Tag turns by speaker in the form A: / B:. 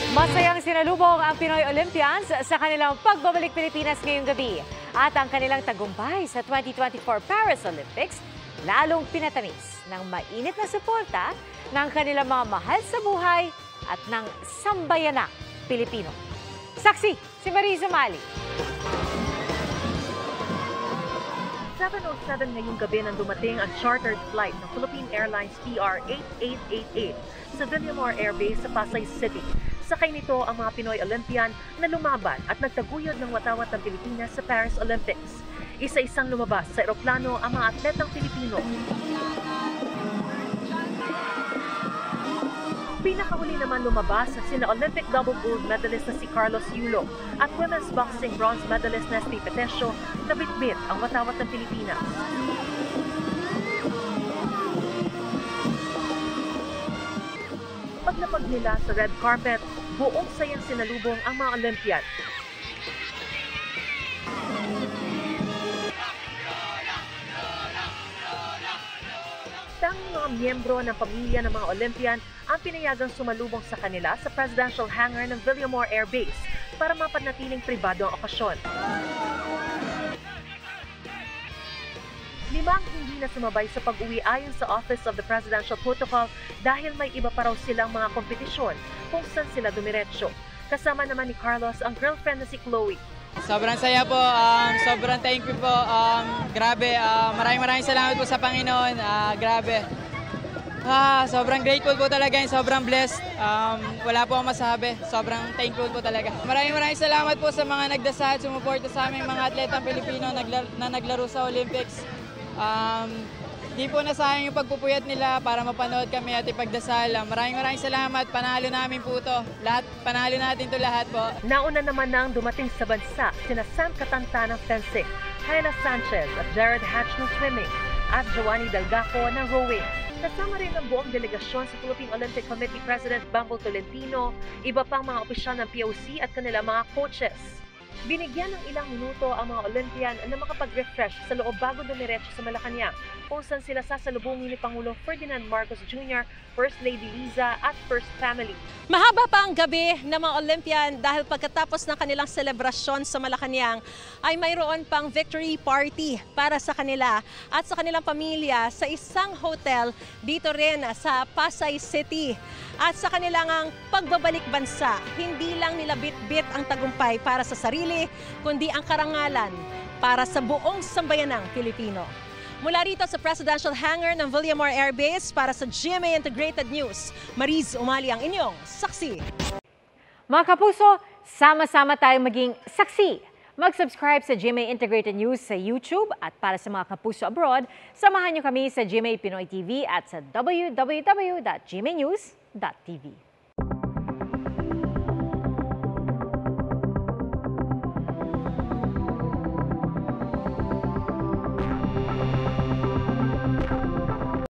A: Masayang sinalubong ang Pinoy Olympians sa kanilang pagbabalik Pilipinas ngayong gabi. At ang kanilang tagumpay sa 2024 Paris Olympics lalong pinatamis ng mainit na suporta ng kanilang mga mahal sa buhay at ng sambayanang Pilipino. Saksi si Mariz Umali.
B: 7:07 ngayong gabi nang dumating ang chartered flight ng Philippine Airlines PR8888 sa Villamor Air Base sa Pasay City. Sakay nito ang mga Pinoy Olympian na lumaban at nagtaguyod ng watawat ng Pilipinas sa Paris Olympics. Isa-isang lumabas sa eroplano ang mga atletang Pilipino. Pinakahuli naman lumabas sina Olympic double gold medalist na si Carlos Yulo at women's boxing bronze medalist na si Petesio na bitbit ang watawat ng Pilipinas. Paglapag nila sa red carpet, buong sayang sinalubong ang mga Olympian. Tanging mga miyembro ng pamilya ng mga Olympian ang pinayagang sumalubong sa kanila sa presidential hangar ng Villamor Air Base para mapanatiling pribado ang okasyon. 5 hindi na sumabay sa pag-uwi ayon sa Office of the Presidential Protocol dahil may iba pa raw silang mga kompetisyon kung saan sila dumiretso. Kasama naman ni Carlos ang girlfriend na si Chloe.
C: Sobrang saya po, sobrang thank you po, grabe, maraming salamat po sa Panginoon, grabe. Sobrang grateful po talaga, sobrang blessed, wala po akong masabi, sobrang thankful po talaga. Maraming salamat po sa mga nagdasal, sumuporta sa aming mga atletang Pilipino na naglaro sa Olympics. Di po nasayang yung pagpupuyat nila para mapanood kami at ipagdasal. Maraming salamat. Panalo namin po ito. Panalo natin ito lahat po.
B: Nauna naman nang dumating sa bansa sina Sam Catanta ng fencing, Hyla Sanchez at Jared Hatch ng swimming, at Giovanni Dalgaco ng rowing. Kasama rin ang buong delegasyon sa Philippine Olympic Committee President Bumble Tolentino, iba pang mga opisyal ng POC at kanilang mga coaches. Binigyan ng ilang minuto ang mga Olympian na makapag-refresh sa loob bago dumiretso sa Malacanang, kung saan sila sasalubungin ni Pangulong Ferdinand Marcos Jr., First Lady Liza at First Family.
D: Mahaba pa ang gabi ng mga Olympian dahil pagkatapos ng kanilang selebrasyon sa Malacanang ay mayroon pang victory party para sa kanila at sa kanilang pamilya sa isang hotel dito rin sa Pasay City. At sa kanilang pagbabalik bansa, hindi lang nila bit-bit ang tagumpay para sa sarili, kundi ang karangalan para sa buong sambayanang Pilipino. Mula rito sa Presidential Hangar ng Villamor Air Base para sa GMA Integrated News, Mariz Umali ang inyong saksi.
A: Mga kapuso, sama-sama tayong maging saksi. Mag-subscribe sa GMA Integrated News sa YouTube at para sa mga kapuso abroad, samahan niyo kami sa GMA Pinoy TV at sa www.gmanews.tv.